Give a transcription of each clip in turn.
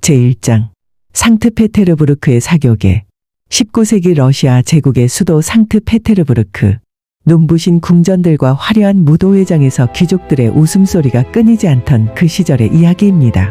제1장 상트페테르부르크의 사교계. 19세기 러시아 제국의 수도 상트페테르부르크. 눈부신 궁전들과 화려한 무도회장에서 귀족들의 웃음소리가 끊이지 않던 그 시절의 이야기입니다.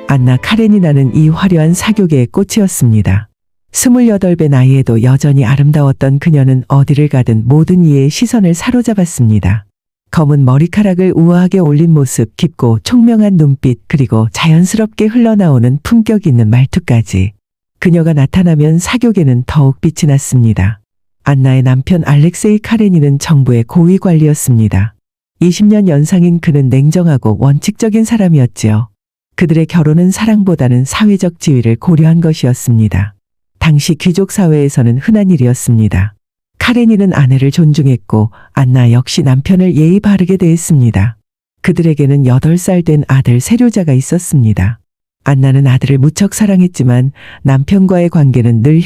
안나 카레니나는 이 화려한 사교계의 꽃이었습니다. 28배 나이에도 여전히 아름다웠던 그녀는 어디를 가든 모든 이의 시선을 사로잡았습니다. 검은 머리카락을 우아하게 올린 모습, 깊고 총명한 눈빛, 그리고 자연스럽게 흘러나오는 품격 있는 말투까지. 그녀가 나타나면 사교계는 더욱 빛이 났습니다. 안나의 남편 알렉세이 카레니는 정부의 고위 관리였습니다. 20년 연상인 그는 냉정하고 원칙적인 사람이었지요. 그들의 결혼은 사랑보다는 사회적 지위를 고려한 것이었습니다. 당시 귀족 사회에서는 흔한 일이었습니다. 카레니는 아내를 존중했고 안나 역시 남편을 예의 바르게 대했습니다. 그들에게는 8살 된 아들 세료자가 있었습니다. 안나는 아들을 무척 사랑했지만 남편과의 관계는 늘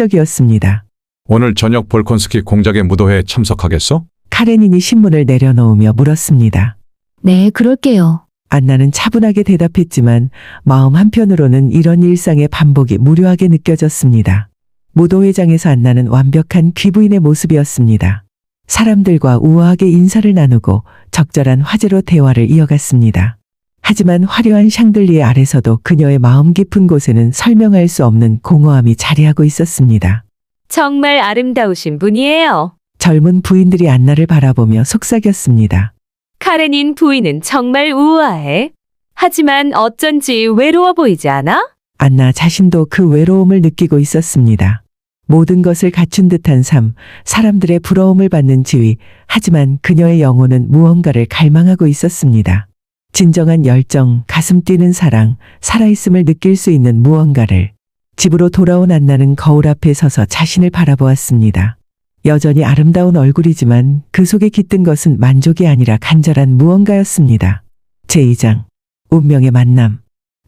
형식적이었습니다. 오늘 저녁 볼콘스키 공작의 무도회에 참석하겠어? 카레닌이 신문을 내려놓으며 물었습니다. 네, 그럴게요. 안나는 차분하게 대답했지만 마음 한편으로는 이런 일상의 반복이 무료하게 느껴졌습니다. 무도회장에서 안나는 완벽한 귀부인의 모습이었습니다. 사람들과 우아하게 인사를 나누고 적절한 화제로 대화를 이어갔습니다. 하지만 화려한 샹들리에 아래서도 그녀의 마음 깊은 곳에는 설명할 수 없는 공허함이 자리하고 있었습니다. 정말 아름다우신 분이에요. 젊은 부인들이 안나를 바라보며 속삭였습니다. 카레닌 부인은 정말 우아해. 하지만 어쩐지 외로워 보이지 않아? 안나 자신도 그 외로움을 느끼고 있었습니다. 모든 것을 갖춘 듯한 삶, 사람들의 부러움을 받는 지위, 하지만 그녀의 영혼은 무언가를 갈망하고 있었습니다. 진정한 열정, 가슴 뛰는 사랑, 살아있음을 느낄 수 있는 무언가를. 집으로 돌아온 안나는 거울 앞에 서서 자신을 바라보았습니다. 여전히 아름다운 얼굴이지만 그 속에 깃든 것은 만족이 아니라 간절한 무언가였습니다. 제2장 운명의 만남.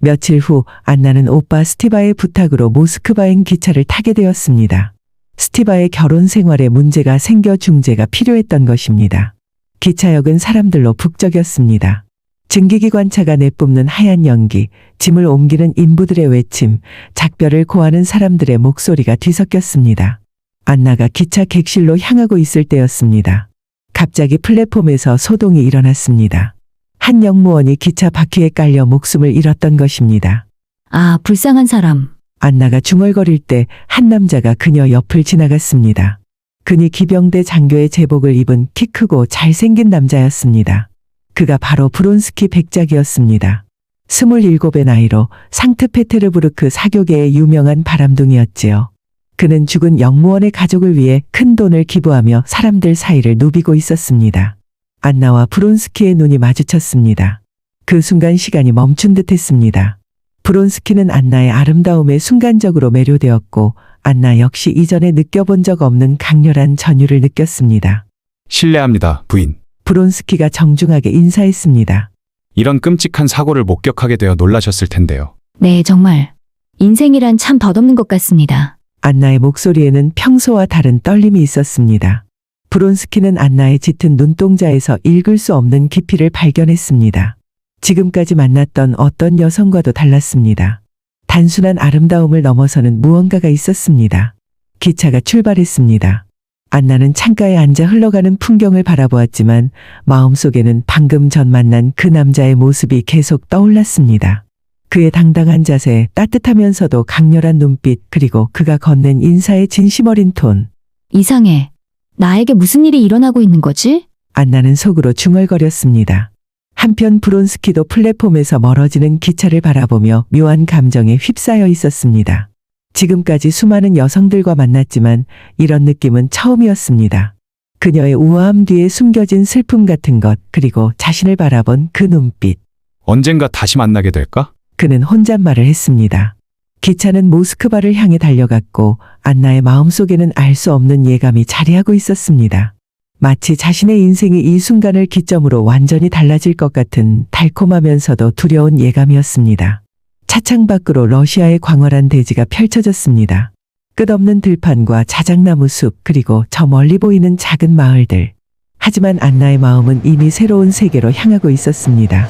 며칠 후 안나는 오빠 스티바의 부탁으로 모스크바행 기차를 타게 되었습니다. 스티바의 결혼 생활에 문제가 생겨 중재가 필요했던 것입니다. 기차역은 사람들로 북적였습니다. 증기기관차가 내뿜는 하얀 연기, 짐을 옮기는 인부들의 외침, 작별을 고하는 사람들의 목소리가 뒤섞였습니다. 안나가 기차 객실로 향하고 있을 때였습니다. 갑자기 플랫폼에서 소동이 일어났습니다. 한 영무원이 기차 바퀴에 깔려 목숨을 잃었던 것입니다. 아, 불쌍한 사람. 안나가 중얼거릴 때 한 남자가 그녀 옆을 지나갔습니다. 그는 기병대 장교의 제복을 입은 키 크고 잘생긴 남자였습니다. 그가 바로 브론스키 백작이었습니다. 27의 나이로 상트페테르부르크 사교계의 유명한 바람둥이였지요. 그는 죽은 영무원의 가족을 위해 큰 돈을 기부하며 사람들 사이를 누비고 있었습니다. 안나와 브론스키의 눈이 마주쳤습니다. 그 순간 시간이 멈춘 듯 했습니다. 브론스키는 안나의 아름다움에 순간적으로 매료되었고 안나 역시 이전에 느껴본 적 없는 강렬한 전율을 느꼈습니다. 실례합니다, 부인. 브론스키가 정중하게 인사했습니다. 이런 끔찍한 사고를 목격하게 되어 놀라셨을 텐데요. 네, 정말. 인생이란 참 덧없는 것 같습니다. 안나의 목소리에는 평소와 다른 떨림이 있었습니다. 브론스키는 안나의 짙은 눈동자에서 읽을 수 없는 깊이를 발견했습니다. 지금까지 만났던 어떤 여성과도 달랐습니다. 단순한 아름다움을 넘어서는 무언가가 있었습니다. 기차가 출발했습니다. 안나는 창가에 앉아 흘러가는 풍경을 바라보았지만 마음속에는 방금 전 만난 그 남자의 모습이 계속 떠올랐습니다. 그의 당당한 자세, 따뜻하면서도 강렬한 눈빛, 그리고 그가 건넨 인사의 진심 어린 톤. 이상해. 나에게 무슨 일이 일어나고 있는 거지? 안나는 속으로 중얼거렸습니다. 한편 브론스키도 플랫폼에서 멀어지는 기차를 바라보며 묘한 감정에 휩싸여 있었습니다. 지금까지 수많은 여성들과 만났지만 이런 느낌은 처음이었습니다. 그녀의 우아함 뒤에 숨겨진 슬픔 같은 것, 그리고 자신을 바라본 그 눈빛. 언젠가 다시 만나게 될까? 그는 혼잣말을 했습니다. 기차는 모스크바를 향해 달려갔고 안나의 마음속에는 알 수 없는 예감이 자리하고 있었습니다. 마치 자신의 인생이 이 순간을 기점으로 완전히 달라질 것 같은 달콤하면서도 두려운 예감이었습니다. 차창 밖으로 러시아의 광활한 대지가 펼쳐졌습니다. 끝없는 들판과 자작나무 숲, 그리고 저 멀리 보이는 작은 마을들. 하지만 안나의 마음은 이미 새로운 세계로 향하고 있었습니다.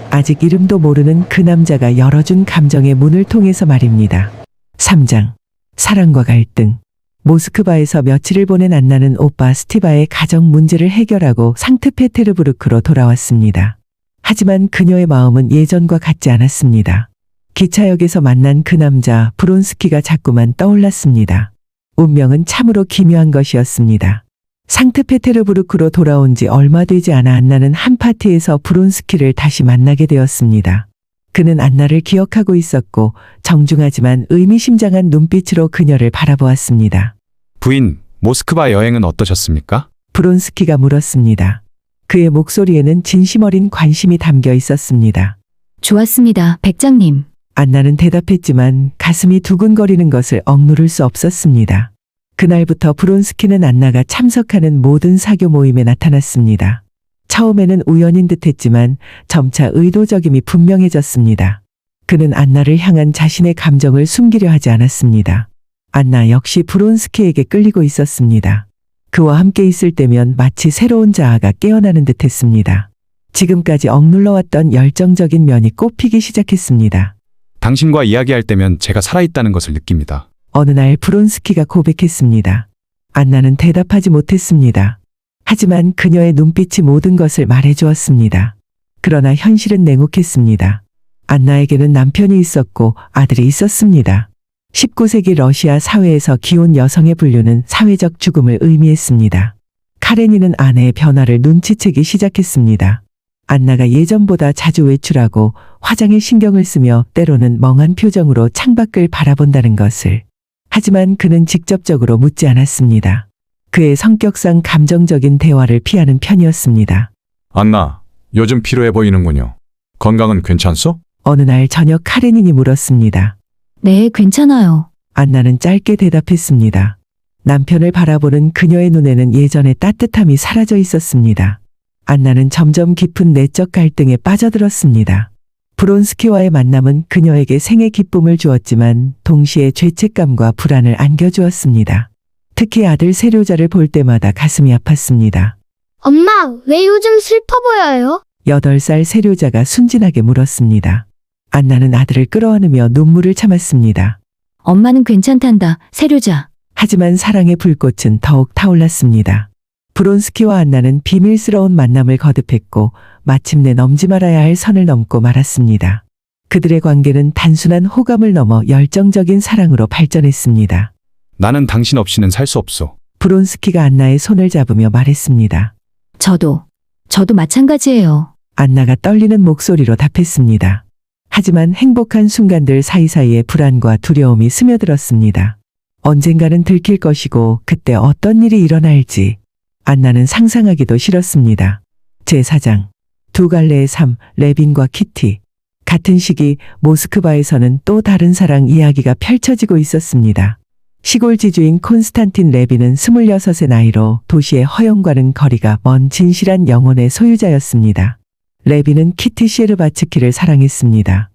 아직 이름도 모르는 그 남자가 열어준 감정의 문을 통해서 말입니다. 3장. 사랑과 갈등. 모스크바에서 며칠을 보낸 안나는 오빠 스티바의 가정 문제를 해결하고 상트페테르부르크로 돌아왔습니다. 하지만 그녀의 마음은 예전과 같지 않았습니다. 기차역에서 만난 그 남자 브론스키가 자꾸만 떠올랐습니다. 운명은 참으로 기묘한 것이었습니다. 상트페테르부르크로 돌아온 지 얼마 되지 않아 안나는 한 파티에서 브론스키를 다시 만나게 되었습니다. 그는 안나를 기억하고 있었고 정중하지만 의미심장한 눈빛으로 그녀를 바라보았습니다. 부인, 모스크바 여행은 어떠셨습니까? 브론스키가 물었습니다. 그의 목소리에는 진심 어린 관심이 담겨 있었습니다. 좋았습니다, 백장님. 안나는 대답했지만 가슴이 두근거리는 것을 억누를 수 없었습니다. 그날부터 브론스키는 안나가 참석하는 모든 사교 모임에 나타났습니다. 처음에는 우연인 듯했지만 점차 의도적임이 분명해졌습니다. 그는 안나를 향한 자신의 감정을 숨기려 하지 않았습니다. 안나 역시 브론스키에게 끌리고 있었습니다. 그와 함께 있을 때면 마치 새로운 자아가 깨어나는 듯했습니다. 지금까지 억눌러왔던 열정적인 면이 꽃피기 시작했습니다. 당신과 이야기할 때면 제가 살아있다는 것을 느낍니다. 어느 날 브론스키가 고백했습니다. 안나는 대답하지 못했습니다. 하지만 그녀의 눈빛이 모든 것을 말해주었습니다. 그러나 현실은 냉혹했습니다. 안나에게는 남편이 있었고 아들이 있었습니다. 19세기 러시아 사회에서 기혼 여성의 분류는 사회적 죽음을 의미했습니다. 카레니는 아내의 변화를 눈치채기 시작했습니다. 안나가 예전보다 자주 외출하고 화장에 신경을 쓰며 때로는 멍한 표정으로 창밖을 바라본다는 것을. 하지만 그는 직접적으로 묻지 않았습니다. 그의 성격상 감정적인 대화를 피하는 편이었습니다. 안나, 요즘 피로해 보이는군요. 건강은 괜찮소? 어느 날 저녁 카레닌이 물었습니다. 네, 괜찮아요. 안나는 짧게 대답했습니다. 남편을 바라보는 그녀의 눈에는 예전의 따뜻함이 사라져 있었습니다. 안나는 점점 깊은 내적 갈등에 빠져들었습니다. 브론스키와의 만남은 그녀에게 생의 기쁨을 주었지만 동시에 죄책감과 불안을 안겨주었습니다. 특히 아들 세료자를 볼 때마다 가슴이 아팠습니다. 엄마, 왜 요즘 슬퍼 보여요? 8살 세료자가 순진하게 물었습니다. 안나는 아들을 끌어안으며 눈물을 참았습니다. 엄마는 괜찮단다, 세료자. 하지만 사랑의 불꽃은 더욱 타올랐습니다. 브론스키와 안나는 비밀스러운 만남을 거듭했고 마침내 넘지 말아야 할 선을 넘고 말았습니다. 그들의 관계는 단순한 호감을 넘어 열정적인 사랑으로 발전했습니다. 나는 당신 없이는 살 수 없소. 브론스키가 안나의 손을 잡으며 말했습니다. 저도 마찬가지예요. 안나가 떨리는 목소리로 답했습니다. 하지만 행복한 순간들 사이사이에 불안과 두려움이 스며들었습니다. 언젠가는 들킬 것이고 그때 어떤 일이 일어날지 안나는 상상하기도 싫었습니다. 제4장. 두 갈래의 삶, 레빈과 키티. 같은 시기 모스크바에서는 또 다른 사랑 이야기가 펼쳐지고 있었습니다. 시골 지주인 콘스탄틴 레빈은 26의 나이로 도시의 허영과는 거리가 먼 진실한 영혼의 소유자였습니다. 레빈은 키티 시에르바츠키를 사랑했습니다.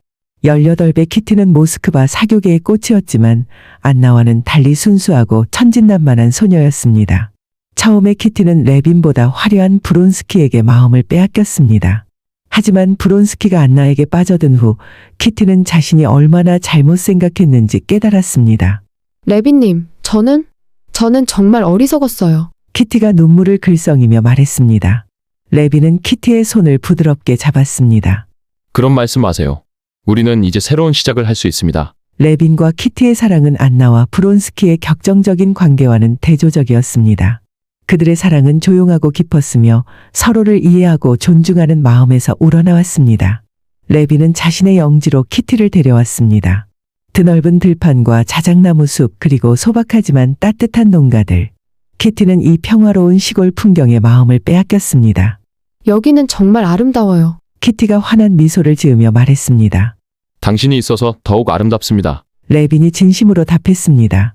18배 키티는 모스크바 사교계의 꽃이었지만 안나와는 달리 순수하고 천진난만한 소녀였습니다. 처음에 키티는 레빈보다 화려한 브론스키에게 마음을 빼앗겼습니다. 하지만 브론스키가 안나에게 빠져든 후 키티는 자신이 얼마나 잘못 생각했는지 깨달았습니다. 레빈님, 저는 정말 어리석었어요. 키티가 눈물을 글썽이며 말했습니다. 레빈은 키티의 손을 부드럽게 잡았습니다. 그런 말씀 마세요. 우리는 이제 새로운 시작을 할 수 있습니다. 레빈과 키티의 사랑은 안나와 브론스키의 격정적인 관계와는 대조적이었습니다. 그들의 사랑은 조용하고 깊었으며 서로를 이해하고 존중하는 마음에서 우러나왔습니다. 레빈은 자신의 영지로 키티를 데려왔습니다. 드넓은 들판과 자작나무 숲 그리고 소박하지만 따뜻한 농가들. 키티는 이 평화로운 시골 풍경에 마음을 빼앗겼습니다. 여기는 정말 아름다워요. 키티가 환한 미소를 지으며 말했습니다. 당신이 있어서 더욱 아름답습니다. 레빈이 진심으로 답했습니다.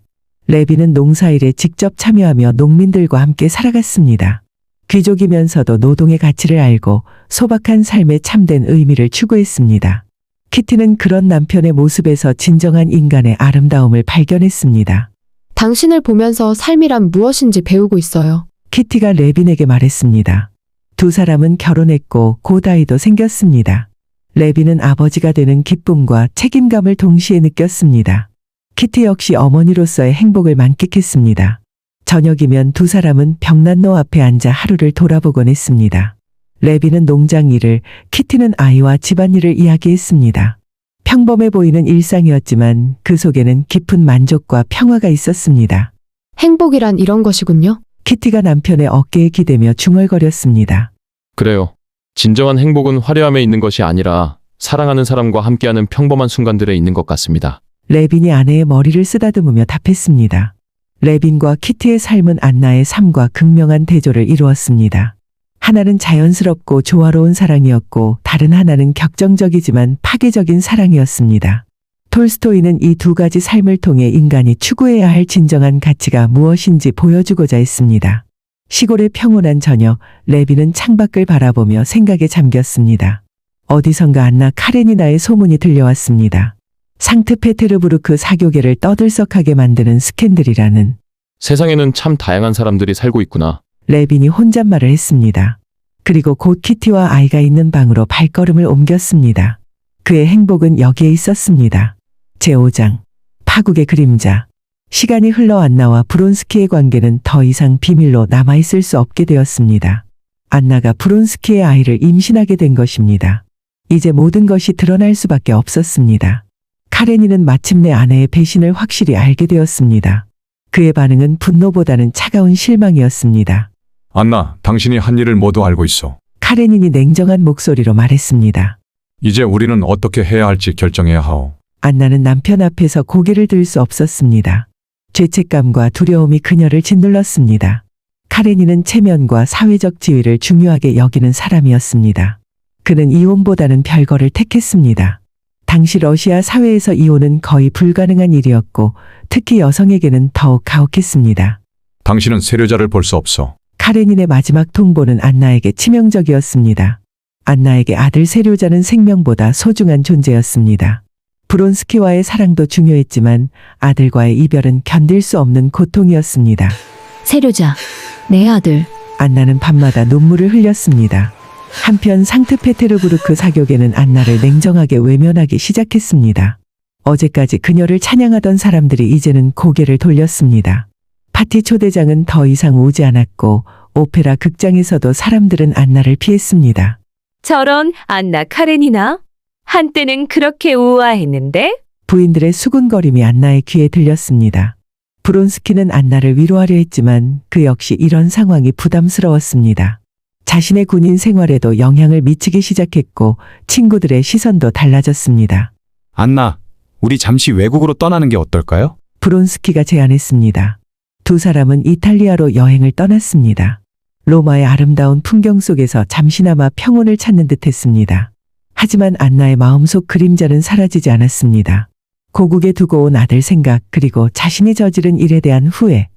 레빈은 농사일에 직접 참여하며 농민들과 함께 살아갔습니다. 귀족이면서도 노동의 가치를 알고 소박한 삶의 참된 의미를 추구했습니다. 키티는 그런 남편의 모습에서 진정한 인간의 아름다움을 발견했습니다. 당신을 보면서 삶이란 무엇인지 배우고 있어요. 키티가 레빈에게 말했습니다. 두 사람은 결혼했고 곧 아이도 생겼습니다. 레비는 아버지가 되는 기쁨과 책임감을 동시에 느꼈습니다. 키티 역시 어머니로서의 행복을 만끽했습니다. 저녁이면 두 사람은 벽난로 앞에 앉아 하루를 돌아보곤 했습니다. 레비는 농장 일을, 키티는 아이와 집안일을 이야기했습니다. 평범해 보이는 일상이었지만 그 속에는 깊은 만족과 평화가 있었습니다. 행복이란 이런 것이군요. 키티가 남편의 어깨에 기대며 중얼거렸습니다. 그래요. 진정한 행복은 화려함에 있는 것이 아니라 사랑하는 사람과 함께하는 평범한 순간들에 있는 것 같습니다. 레빈이 아내의 머리를 쓰다듬으며 답했습니다. 레빈과 키티의 삶은 안나의 삶과 극명한 대조를 이루었습니다. 하나는 자연스럽고 조화로운 사랑이었고 다른 하나는 격정적이지만 파괴적인 사랑이었습니다. 톨스토이는 이 두 가지 삶을 통해 인간이 추구해야 할 진정한 가치가 무엇인지 보여주고자 했습니다. 시골의 평온한 저녁, 레비는 창밖을 바라보며 생각에 잠겼습니다. 어디선가 안나 카레니나의 소문이 들려왔습니다. 상트페테르부르크 사교계를 떠들썩하게 만드는 스캔들이라는. 세상에는 참 다양한 사람들이 살고 있구나. 레빈이 혼잣말을 했습니다. 그리고 곧 키티와 아이가 있는 방으로 발걸음을 옮겼습니다. 그의 행복은 여기에 있었습니다. 제5장. 파국의 그림자. 시간이 흘러 안나와 브론스키의 관계는 더 이상 비밀로 남아있을 수 없게 되었습니다. 안나가 브론스키의 아이를 임신하게 된 것입니다. 이제 모든 것이 드러날 수밖에 없었습니다. 카레니는 마침내 아내의 배신을 확실히 알게 되었습니다. 그의 반응은 분노보다는 차가운 실망이었습니다. 안나, 당신이 한 일을 모두 알고 있어. 카레닌이 냉정한 목소리로 말했습니다. 이제 우리는 어떻게 해야 할지 결정해야 하오. 안나는 남편 앞에서 고개를 들 수 없었습니다. 죄책감과 두려움이 그녀를 짓눌렀습니다. 카레니는 체면과 사회적 지위를 중요하게 여기는 사람이었습니다. 그는 이혼보다는 별거를 택했습니다. 당시 러시아 사회에서 이혼은 거의 불가능한 일이었고 특히 여성에게는 더욱 가혹했습니다. 당신은 세례자를 볼 수 없어. 카레닌의 마지막 통보는 안나에게 치명적이었습니다. 안나에게 아들 세료자는 생명보다 소중한 존재였습니다. 브론스키와의 사랑도 중요했지만 아들과의 이별은 견딜 수 없는 고통이었습니다. 세료자, 내 아들. 안나는 밤마다 눈물을 흘렸습니다. 한편 상트페테르부르크 사교계는 안나를 냉정하게 외면하기 시작했습니다. 어제까지 그녀를 찬양하던 사람들이 이제는 고개를 돌렸습니다. 파티 초대장은 더 이상 오지 않았고 오페라 극장에서도 사람들은 안나를 피했습니다. 저런 안나 카레니나? 한때는 그렇게 우아했는데? 부인들의 수군거림이 안나의 귀에 들렸습니다. 브론스키는 안나를 위로하려 했지만 그 역시 이런 상황이 부담스러웠습니다. 자신의 군인 생활에도 영향을 미치기 시작했고 친구들의 시선도 달라졌습니다. 안나, 우리 잠시 외국으로 떠나는 게 어떨까요? 브론스키가 제안했습니다. 두 사람은 이탈리아로 여행을 떠났습니다. 로마의 아름다운 풍경 속에서 잠시나마 평온을 찾는 듯했습니다. 하지만 안나의 마음속 그림자는 사라지지 않았습니다. 고국에 두고 온 아들 생각 그리고 자신이 저지른 일에 대한 후회.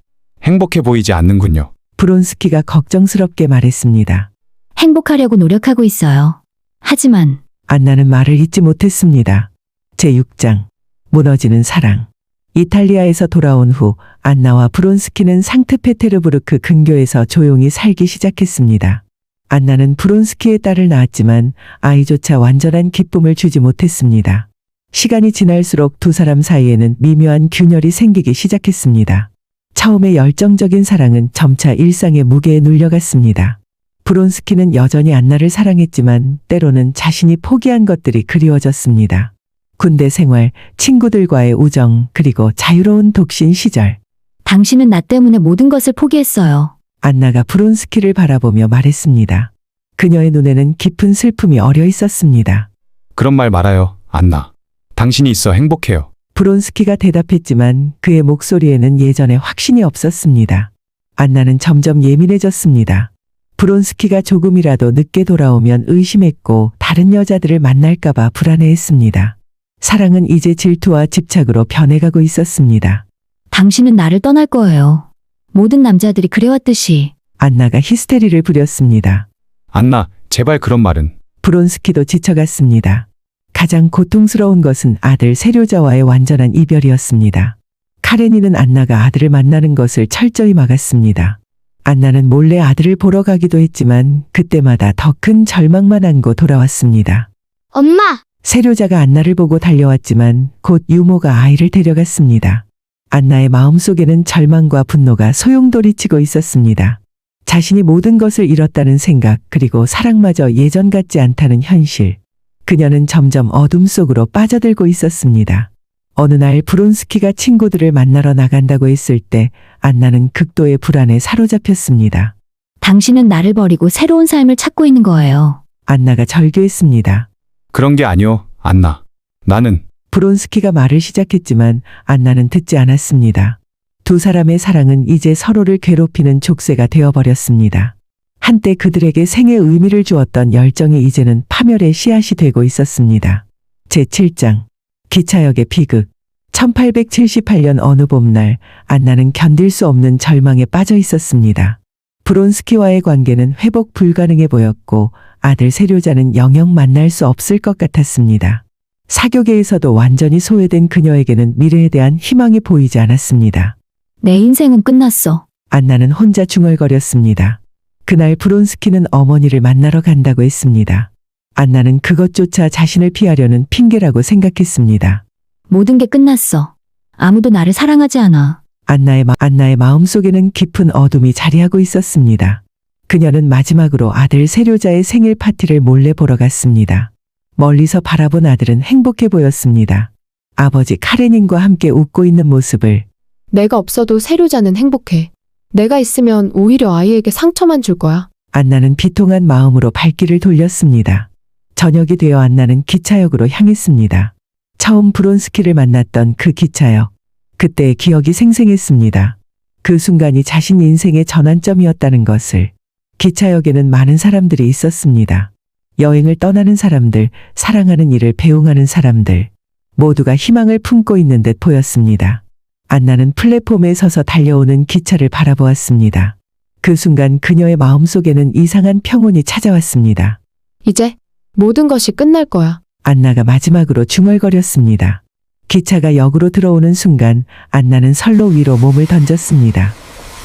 행복해 보이지 않는군요. 브론스키가 걱정스럽게 말했습니다. 행복하려고 노력하고 있어요. 하지만 안나는 말을 잇지 못했습니다. 제6장. 무너지는 사랑. 이탈리아에서 돌아온 후 안나와 브론스키는 상트페테르부르크 근교에서 조용히 살기 시작했습니다. 안나는 브론스키의 딸을 낳았지만 아이조차 완전한 기쁨을 주지 못했습니다. 시간이 지날수록 두 사람 사이에는 미묘한 균열이 생기기 시작했습니다. 처음에 열정적인 사랑은 점차 일상의 무게에 눌려갔습니다. 브론스키는 여전히 안나를 사랑했지만 때로는 자신이 포기한 것들이 그리워졌습니다. 군대 생활, 친구들과의 우정, 그리고 자유로운 독신 시절. 당신은 나 때문에 모든 것을 포기했어요. 안나가 브론스키를 바라보며 말했습니다. 그녀의 눈에는 깊은 슬픔이 어려 있었습니다. 그런 말 말아요, 안나. 당신이 있어 행복해요. 브론스키가 대답했지만 그의 목소리에는 예전에 확신이 없었습니다. 안나는 점점 예민해졌습니다. 브론스키가 조금이라도 늦게 돌아오면 의심했고 다른 여자들을 만날까봐 불안해했습니다. 사랑은 이제 질투와 집착으로 변해가고 있었습니다. 당신은 나를 떠날 거예요. 모든 남자들이 그래왔듯이. 안나가 히스테리를 부렸습니다. 안나, 제발 그런 말은. 브론스키도 지쳐갔습니다. 가장 고통스러운 것은 아들 세료자와의 완전한 이별이었습니다. 카레니는 안나가 아들을 만나는 것을 철저히 막았습니다. 안나는 몰래 아들을 보러 가기도 했지만 그때마다 더 큰 절망만 안고 돌아왔습니다. 엄마, 세료자가 안나를 보고 달려왔지만 곧 유모가 아이를 데려갔습니다. 안나의 마음속에는 절망과 분노가 소용돌이치고 있었습니다. 자신이 모든 것을 잃었다는 생각, 그리고 사랑마저 예전 같지 않다는 현실. 그녀는 점점 어둠 속으로 빠져들고 있었습니다. 어느 날 브론스키가 친구들을 만나러 나간다고 했을 때 안나는 극도의 불안에 사로잡혔습니다. 당신은 나를 버리고 새로운 삶을 찾고 있는 거예요. 안나가 절규했습니다. 그런 게 아니오, 안나. 나는 브론스키가 말을 시작했지만 안나는 듣지 않았습니다. 두 사람의 사랑은 이제 서로를 괴롭히는 족쇄가 되어버렸습니다. 한때 그들에게 생의 의미를 주었던 열정이 이제는 파멸의 씨앗이 되고 있었습니다. 제7장 기차역의 비극. 1878년 어느 봄날 안나는 견딜 수 없는 절망에 빠져 있었습니다. 브론스키와의 관계는 회복 불가능해 보였고 아들 세료자는 영영 만날 수 없을 것 같았습니다. 사교계에서도 완전히 소외된 그녀에게는 미래에 대한 희망이 보이지 않았습니다. 내 인생은 끝났어. 안나는 혼자 중얼거렸습니다. 그날 브론스키는 어머니를 만나러 간다고 했습니다. 안나는 그것조차 자신을 피하려는 핑계라고 생각했습니다. 모든 게 끝났어. 아무도 나를 사랑하지 않아. 안나의 마음속에는 깊은 어둠이 자리하고 있었습니다. 그녀는 마지막으로 아들 세료자의 생일 파티를 몰래 보러 갔습니다. 멀리서 바라본 아들은 행복해 보였습니다. 아버지 카레닌과 함께 웃고 있는 모습을. 내가 없어도 세료자는 행복해. 내가 있으면 오히려 아이에게 상처만 줄 거야. 안나는 비통한 마음으로 발길을 돌렸습니다. 저녁이 되어 안나는 기차역으로 향했습니다. 처음 브론스키를 만났던 그 기차역. 그때의 기억이 생생했습니다. 그 순간이 자신 인생의 전환점이었다는 것을. 기차역에는 많은 사람들이 있었습니다. 여행을 떠나는 사람들, 사랑하는 일을 배웅하는 사람들. 모두가 희망을 품고 있는 듯 보였습니다. 안나는 플랫폼에 서서 달려오는 기차를 바라보았습니다. 그 순간 그녀의 마음속에는 이상한 평온이 찾아왔습니다. 이제 모든 것이 끝날 거야. 안나가 마지막으로 중얼거렸습니다. 기차가 역으로 들어오는 순간 안나는 선로 위로 몸을 던졌습니다.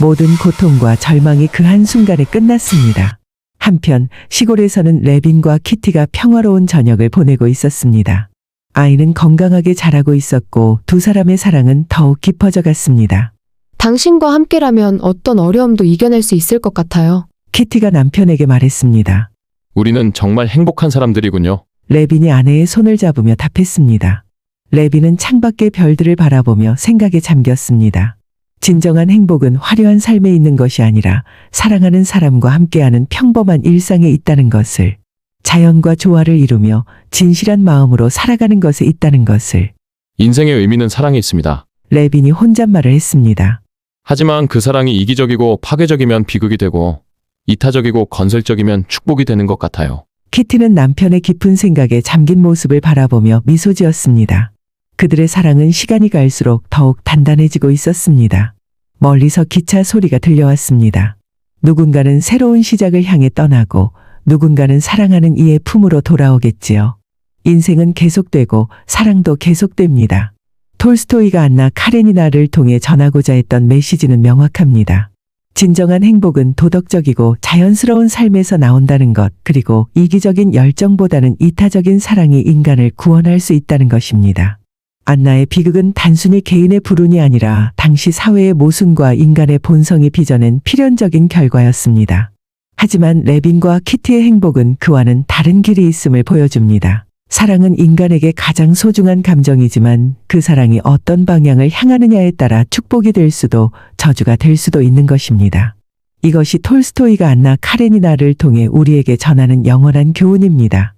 모든 고통과 절망이 그 한순간에 끝났습니다. 한편 시골에서는 레빈과 키티가 평화로운 저녁을 보내고 있었습니다. 아이는 건강하게 자라고 있었고 두 사람의 사랑은 더욱 깊어져 갔습니다. 당신과 함께라면 어떤 어려움도 이겨낼 수 있을 것 같아요. 키티가 남편에게 말했습니다. 우리는 정말 행복한 사람들이군요. 레빈이 아내의 손을 잡으며 답했습니다. 레빈은 창밖의 별들을 바라보며 생각에 잠겼습니다. 진정한 행복은 화려한 삶에 있는 것이 아니라 사랑하는 사람과 함께하는 평범한 일상에 있다는 것을, 자연과 조화를 이루며 진실한 마음으로 살아가는 것에 있다는 것을. 인생의 의미는 사랑에 있습니다. 레빈이 혼잣말을 했습니다. 하지만 그 사랑이 이기적이고 파괴적이면 비극이 되고 이타적이고 건설적이면 축복이 되는 것 같아요. 키티는 남편의 깊은 생각에 잠긴 모습을 바라보며 미소 지었습니다. 그들의 사랑은 시간이 갈수록 더욱 단단해지고 있었습니다. 멀리서 기차 소리가 들려왔습니다. 누군가는 새로운 시작을 향해 떠나고 누군가는 사랑하는 이의 품으로 돌아오겠지요. 인생은 계속되고 사랑도 계속됩니다. 톨스토이가 안나 카레니나를 통해 전하고자 했던 메시지는 명확합니다. 진정한 행복은 도덕적이고 자연스러운 삶에서 나온다는 것, 그리고 이기적인 열정보다는 이타적인 사랑이 인간을 구원할 수 있다는 것입니다. 안나의 비극은 단순히 개인의 불운이 아니라 당시 사회의 모순과 인간의 본성이 빚어낸 필연적인 결과였습니다. 하지만 레빈과 키티의 행복은 그와는 다른 길이 있음을 보여줍니다. 사랑은 인간에게 가장 소중한 감정이지만 그 사랑이 어떤 방향을 향하느냐에 따라 축복이 될 수도 저주가 될 수도 있는 것입니다. 이것이 톨스토이가 안나 카레니나를 통해 우리에게 전하는 영원한 교훈입니다.